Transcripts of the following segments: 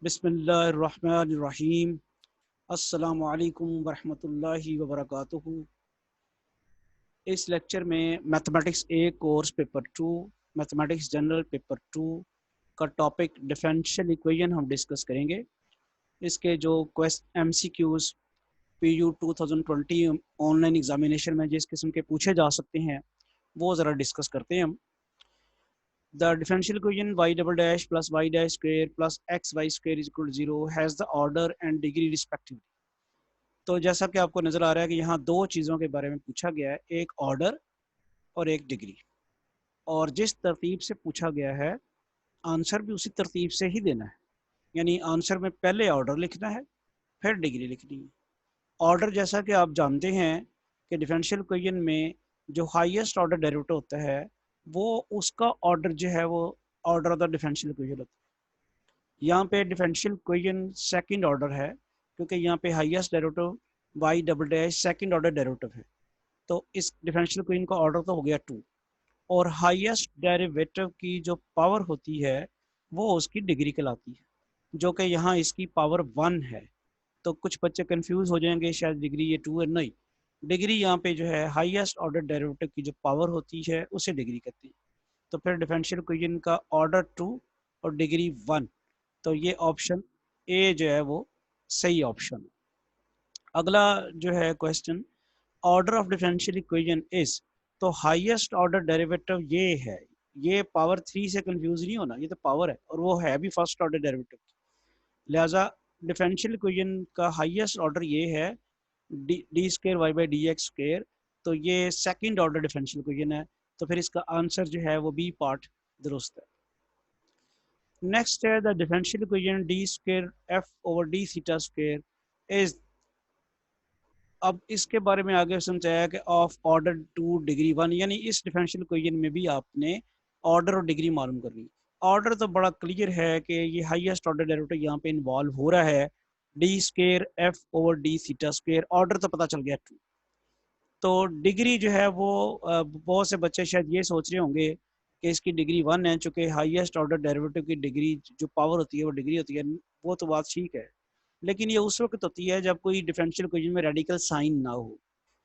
बिस्मिल्लाहिर्रहमानिर्रहीम। अस्सलामु अलैकुम वरहमतुल्लाहि वबरकातुहू। इस लेक्चर में mathematics A course paper 2 mathematics general paper 2 का टॉपिक डिफरेंशियल इक्वेशन हम डिस्कस करेंगे। इसके जो MCQs PU 2020 ऑनलाइन एग्जामिनेशन में जिस किस्म के पूछे जा सकते हैं वो ज़रा डिस्कस करते हैं हम। The differential equation y double dash plus y dash square plus xy square is equal to 0 has the order and degree respectively। तो जैसा कि आपको नजर आ रहा है कि यहाँ दो चीज़ों के बारे में पूछा गया है, एक ऑर्डर और एक डिग्री। और जिस तरतीब से पूछा गया है आंसर भी उसी तरतीब से ही देना है, यानी आंसर में पहले ऑर्डर लिखना है फिर डिग्री लिखनी है। ऑर्डर जैसा कि आप जानते हैं कि डिफरेंशियल इक्वेशन में जो हाईएस्ट ऑर्डर डेरिवेटिव होता है वो उसका ऑर्डर जो है वो order of the differential equation होता है। यहाँ पे डिफरेंशियल इक्वेशन सेकंड ऑर्डर है क्योंकि यहाँ पे highest derivative y double dash second order derivative है, तो इस डिफरेंशियल इक्वेशन का ऑर्डर तो हो गया 2। और हाईएस्ट डेरिवेटिव की जो पावर होती है वो उसकी डिग्री कहलाती है, जो कि यहाँ इसकी पावर 1 है। तो कुछ बच्चे कंफ्यूज हो जाएंगे शायद डिग्री ये 2 है, नहीं। डिग्री यहाँ पे जो है हाईएस्ट ऑर्डर डेरिवेटिव की जो पावर होती है उसे डिग्री कहती है। तो फिर डिफरेंशियल इक्वेशन का ऑर्डर 2 और डिग्री 1, तो ये ऑप्शन ए जो है वो सही ऑप्शन है। अगला जो है question, order of differential equation is, तो हाईएस्ट ऑर्डर डेरिवेटिव ये है, ये पावर 3 से कंफ्यूज नहीं होना, ये तो पावर है और वो है भी फर्स्ट ऑर्डर डेरिवेटिव। लिहाजा डिफरेंशियल इक्वेशन का हाईएस्ट ऑर्डर ये है d square y by d x square, तो ये सेकंड ऑर्डर डिफरेंशियल इक्वेशन है। तो फिर इसका आंसर जो है वो बी पार्ट दुरुस्त है। नेक्स्ट है the differential equation D square F over D theta square is. अब इसके बारे में आगे समझाया कि ऑफ ऑर्डर 2 डिग्री 1, यानी इस डिफरेंशियल इक्वेशन में भी आपने ऑर्डर और डिग्री मालूम करनी। ऑर्डर तो बड़ा क्लियर है कि ये हाईएस्ट ऑर्डर डेरिवेटिव यहाँ पे इन्वॉल्व हो रहा है, d square F over D theta square, order तो पता चल गया 2। तो डिग्री जो है वो बहुत से बच्चे शायद ये सोच रहे होंगे कि इसकी डिग्री 1 है, चूँकि हाईएस्ट ऑर्डर डेरिवेटिव की डिग्री जो पावर होती है वो डिग्री होती है। वो तो बात ठीक है, लेकिन ये उस वक्त होती है जब कोई डिफरेंशियल इक्वेशन में रेडिकल साइन ना हो।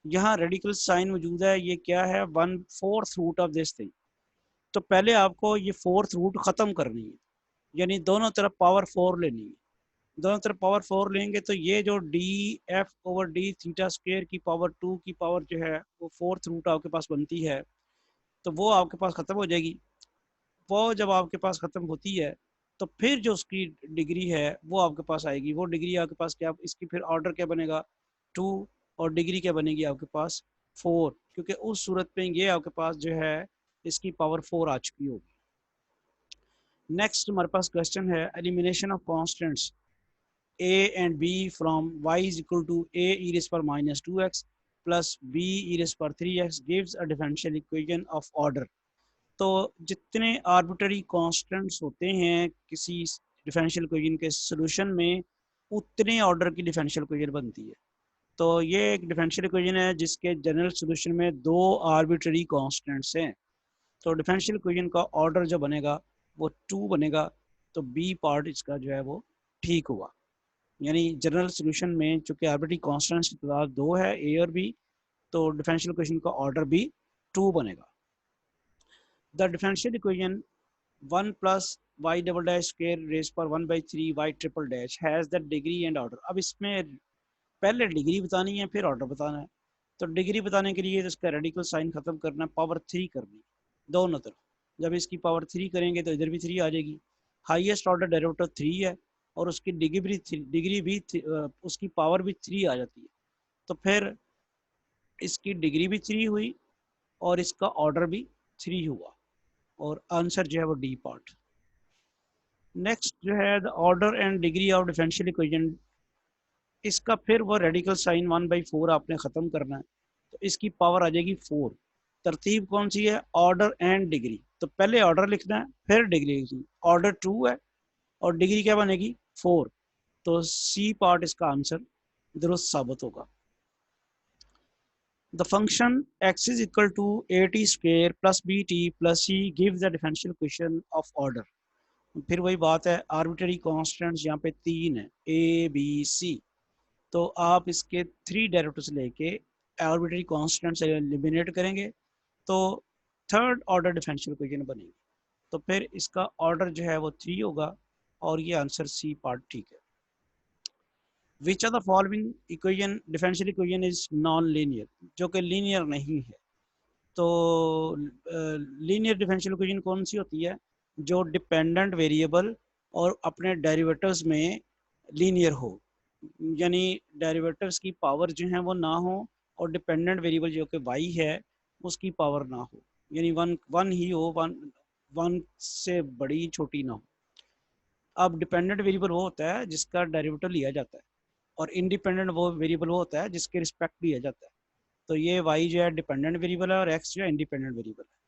यहाँ रेडिकल साइन मौजूद है, ये क्या है, 1/4 रूट ऑफ दिस थिंग। तो पहले आपको ये 4th रूट खत्म करनी है, यानी दोनों तरफ पावर 4 लेनी है। दोनों तरफ पावर 4 लेंगे तो ये जो D F over D theta square की पावर 2 की पावर जो है वो 4th रूट आपके पास बनती है, तो वो आपके पास खत्म हो जाएगी। वो जब आपके पास खत्म होती है तो फिर जो उसकी डिग्री है वो आपके पास आएगी। वो डिग्री आपके पास क्या, इसकी फिर ऑर्डर क्या बनेगा 2, और डिग्री क्या बनेगी आपके पास 4, क्योंकि उस सूरत में ये आपके पास जो है इसकी पावर 4 आ चुकी होगी। नेक्स्ट हमारे पास क्वेश्चन है elimination of constants a and b from y is equal to a e raised per minus 2x plus b e raised per 3x gives a differential equation of order। तो जितने arbitrary constants होते हैं किसी differential equation के solution में उतने order की differential equation बनती है। तो ये एक डिफरेंशियल इक्वेशन है जिसके जनरल सॉल्यूशन में दो आर्बिट्ररी कांस्टेंट्स हैं, तो डिफरेंशियल इक्वेशन का ऑर्डर जो बनेगा वो 2 बनेगा। तो बी पार्ट इसका जो है वो ठीक हुआ, यानी जनरल सॉल्यूशन में चूंकि आर्बिट्ररी कांस्टेंट्स की तादाद 2 है ए और बी, तो डिफरेंशियल इक्वेशन का ऑर्डर भी 2 बनेगा। The differential equation 1 plus y double dash square raised पर 1/3 y triple dash has the degree and order। अब इसमें पहले डिग्री बतानी है फिर ऑर्डर बताना है। तो डिग्री बताने के लिए तो इसका रेडिकल साइन खत्म करना है, पावर 3 करनी दोनों तरफ। जब इसकी पावर 3 करेंगे तो इधर भी 3 आ जाएगी। हाईएस्ट ऑर्डर डेरिवेटिव 3 है और उसकी डिग्री भी उसकी पावर भी 3 आ जाती है। तो फिर इसकी डिग्री भी 3 हुई और इसका ऑर्डर भी 3 हुआ, और आंसर जो है वो डी पार्ट। नेक्स्ट जो है the order and degree of differential equation, इसका फिर वो रेडिकल साइन 1/4 आपने ख़त्म करना है, तो इसकी पावर आ जाएगी 4। तरतीब कौन सी है, ऑर्डर एंड डिग्री, तो पहले ऑर्डर लिखना है फिर डिग्री लिखनी। ऑर्डर 2 है और डिग्री क्या बनेगी 4, तो सी पार्ट इसका आंसर दुरुस्त साबित होगा। The function x is equal to at square plus bt plus c gives the differential equation of order। फिर वही बात है, आर्बिट्ररी कॉन्स्टेंट्स यहाँ पे 3 है, ए बी सी। तो आप इसके 3 डेरिवेटिव्स लेके आर्बिट्ररी कॉन्स्टेंट से एलिमिनेट करेंगे तो थर्ड ऑर्डर डिफरेंशियल इक्वेशन बनेगी। तो फिर इसका ऑर्डर जो है वो 3 होगा और ये आंसर सी पार्ट ठीक है। Which are the following equation differential equation is non linear, जो कि लीनियर नहीं है। तो लीनियर डिफरेंशियल इक्वेशन कौन सी होती है? जो डिपेंडेंट वेरिएबल और अपने डेरिवेटिव्स में लीनियर हो, यानी डेरिवेटिव्स की पावर जो है वो ना हो और डिपेंडेंट वेरिएबल जो कि y है उसकी पावर ना हो, यानी वन वन ही हो, वन वन से बड़ी छोटी ना हो। अब डिपेंडेंट वेरिएबल वो होता है जिसका डेरिवेटिव लिया जाता है और इंडिपेंडेंट वो वेरिएबल वो होता है जिसके रिस्पेक्ट लिया जाता है। तो ये y जो है डिपेंडेंट वेरिएबल है और x जो है इंडिपेंडेंट वेरिएबल है।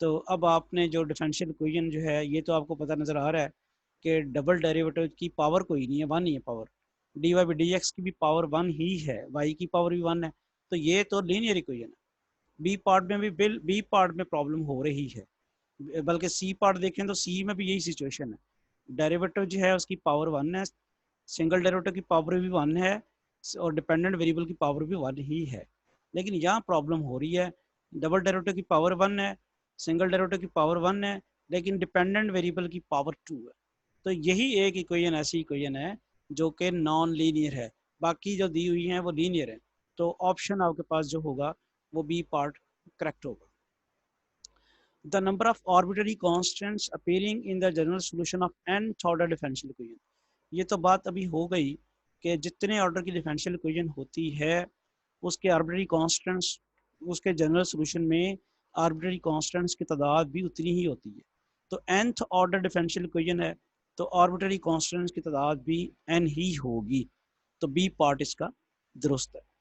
तो अब आपने जो डिफरेंशियल इक्वेशन जो है ये तो आपको पता नज़र आ रहा है कि डबल डेरिवेटिव की पावर कोई नहीं है, वन ही है power. D y by d x की भी पावर वन ही है, वाई की पावर भी वन है। तो ये तो लीनियर इक्वेशन है। बी पार्ट में भी बी पार्ट में प्रॉब्लम हो रही है, बल्कि सी पार्ट देखें तो सी में भी यही सिचुएशन है। डेरिवेटिव जो है उसकी पावर वन है, सिंगल डेरिवेटिव की पावर भी वन है और डिपेंडेंट वेरिएबल की पावर भी वन ही है। लेकिन यहाँ प्रॉब्लम हो रही है, डबल डेरिवेटिव की पावर वन है, सिंगल डेरिवेटिव की पावर वन है, लेकिन डिपेंडेंट वेरिएबल की पावर टू है। तो यही एक इक्वेशन ऐसी इक्वेशन है जो कि नॉन लीनियर है, बाकी जो दी हुई हैं वो लीनियर है। तो ऑप्शन आपके पास जो होगा वो बी पार्ट करेक्ट होगा। The number of arbitrary constants appearing in the general solution of nth order differential equation। ये तो बात अभी हो गई कि जितने ऑर्डर की डिफरेंशियल इक्वेशन होती है उसके आर्बिट्ररी कांस्टेंट्स, उसके जनरल सोल्यूशन में आर्बिट्ररी कांस्टेंट्स की तादाद भी उतनी ही होती है। तो nth ऑर्डर डिफरेंशियल इक्वेशन है तो आर्बिट्ररी कांस्टेंट्स की तादाद भी n ही होगी। तो बी पार्ट इसका दुरुस्त है।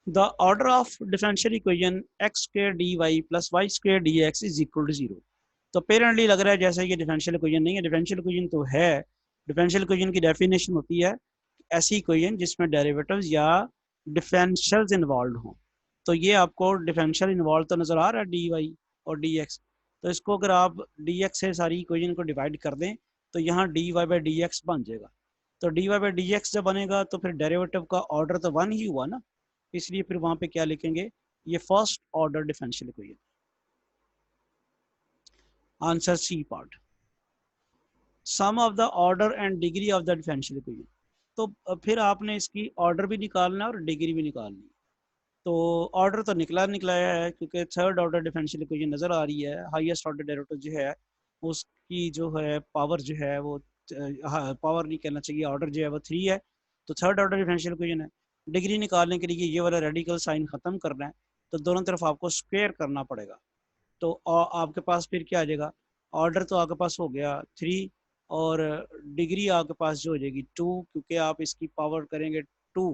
The order of differential equation x square dy plus y square dx is equal to 0। तो अपेरेंटली लग रहा है जैसे ये डिफरेंशियल इक्वेशन नहीं है, डिफरेंशियल इक्वेशन तो है। डिफरेंशियल इक्वेशन की डेफिनेशन होती है ऐसी इक्वेशन जिसमें डेरिवेटिव्स या डिफरेंशियल्स इन्वॉल्व हों। तो ये आपको डिफरेंशियल इन्वॉल्व तो नजर आ रहा है डी वाई और डी एक्स। तो इसको अगर आप डी एक्स से सारी इक्वेशन को डिवाइड कर दें तो यहाँ d y by d x बन जाएगा। तो d y by d x जब बनेगा तो फिर डेरिवेटिव का ऑर्डर तो वन ही हुआ ना, इसलिए फिर वहां पे क्या लिखेंगे, ये first order differential equation. Answer C part. Sum of the order and degree of the differential equation. तो फिर आपने इसकी ऑर्डर भी निकालना है और डिग्री भी निकालनी है। तो ऑर्डर तो निकलाया है क्योंकि थर्ड ऑर्डर डिफरेंशियल इक्वेशन नजर आ रही है, हाईएस्ट ऑर्डर डेरिवेटिव जो है उसकी जो है पावर जो है वो पावर नहीं कहना चाहिए, ऑर्डर जो है वो 3 है। तो थर्ड ऑर्डर डिफरेंशियल इक्वेशन है। डिग्री निकालने के लिए ये वाला रेडिकल साइन खत्म करना है तो दोनों तरफ आपको स्क्वायर करना पड़ेगा। तो आपके पास फिर क्या आ जाएगा, ऑर्डर तो आपके पास हो गया 3 और डिग्री आपके पास जो हो जाएगी 2, क्योंकि आप इसकी पावर करेंगे 2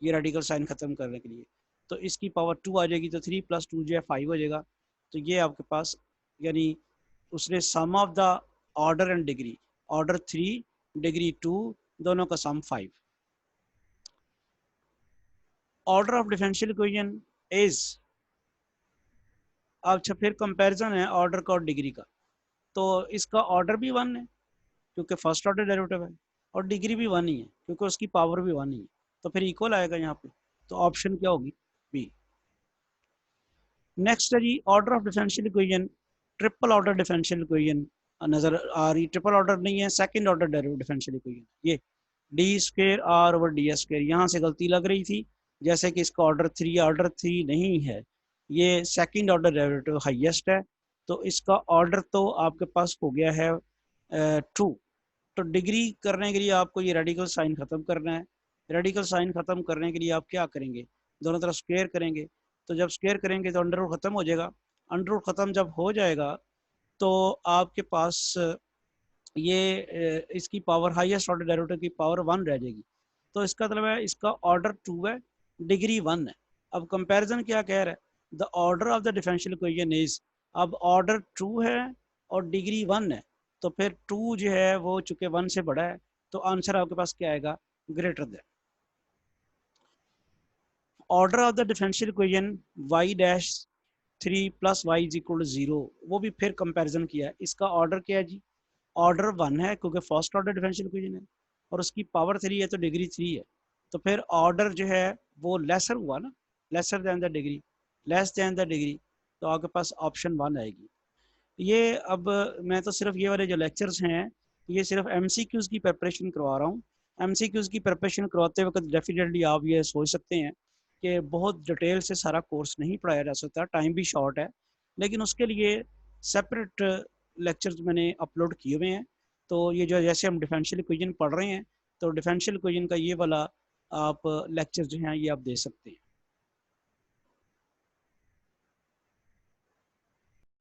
ये रेडिकल साइन खत्म करने के लिए। तो इसकी पावर 2 आ जाएगी तो 3 + 2 जो है 5 हो जाएगा। तो ये आपके पास यानी उसने sum of the order and degree, order 3 degree 2 दोनों का sum 5। Order of differential equation is, अच्छा फिर कंपैरिजन है ऑर्डर का और डिग्री का। तो इसका ऑर्डर भी वन है क्योंकि फर्स्ट ऑर्डर डेरिवेटिव है और डिग्री भी वन ही है क्योंकि उसकी पावर भी वन ही है। तो फिर इक्वल आएगा यहाँ पे। तो ऑप्शन क्या होगी, बी। नेक्स्ट है जी order of differential equation, triple order differential equation नजर आ रही, ट्रिपल ऑर्डर नहीं है, सेकंड ऑर्डर डिफरेंशियल इक्वेशन। ये D square R over D square, यहाँ से गलती लग रही थी जैसे कि इसका ऑर्डर थ्री नहीं है, ये सेकंड ऑर्डर डेरिवेटिव हाईएस्ट है। तो इसका ऑर्डर तो आपके पास हो गया है 2। तो डिग्री करने के लिए आपको ये रेडिकल साइन खत्म करना है। रेडिकल साइन खत्म करने के लिए आप क्या करेंगे, दोनों तरफ स्क्वायर करेंगे। तो जब स्क्वायर करेंगे तो अंडर रूट खत्म हो जाएगा। अंडर रूट खत्म जब हो जाएगा तो आपके पास ये इसकी पावर हाईएस्ट ऑर्डर डेरिवेटिव की पावर 1 रह जाएगी। तो इसका मतलब है इसका ऑर्डर 2 है, डिग्री 1 है। अब कंपैरिजन क्या कह रहा है, the order of the differential equation is, अब ऑर्डर 2 है और डिग्री 1 है तो फिर 2 जो है वो चूंकि 1 से बड़ा है तो आंसर आपके पास क्या आएगा, greater than. Order of the differential equation y dash 3 plus y is equal to 0, वो भी फिर कंपैरिजन किया है। इसका ऑर्डर क्या है जी? ऑर्डर 1 है क्योंकि फर्स्ट ऑर्डर डिफरेंशियल इक्वेशन है, और उसकी पावर 3 है तो डिग्री 3 है। तो फिर ऑर्डर जो है वो लेसर हुआ ना, lesser than the degree, less than the degree, तो आपके पास ऑप्शन 1 आएगी। ये अब मैं तो सिर्फ ये वाले जो लेक्चर्स हैं ये सिर्फ एमसीक्यूज़ की प्रिपरेशन करवा रहा हूँ। एमसीक्यूज़ की प्रिपरेशन करवाते वक्त डेफिनेटली आप ये सोच सकते हैं कि बहुत डिटेल से सारा कोर्स नहीं पढ़ाया जा सकता, टाइम भी शॉर्ट है, लेकिन उसके लिए सेपरेट लेक्चर्स मैंने अपलोड किए हुए हैं। तो ये जो जैसे हम डिफरेंशियल इक्वेशन पढ़ रहे हैं, तो डिफरेंशियल इक्वेशन का ये वाला आप लेक्चर जो हैं ये आप दे सकते हैं।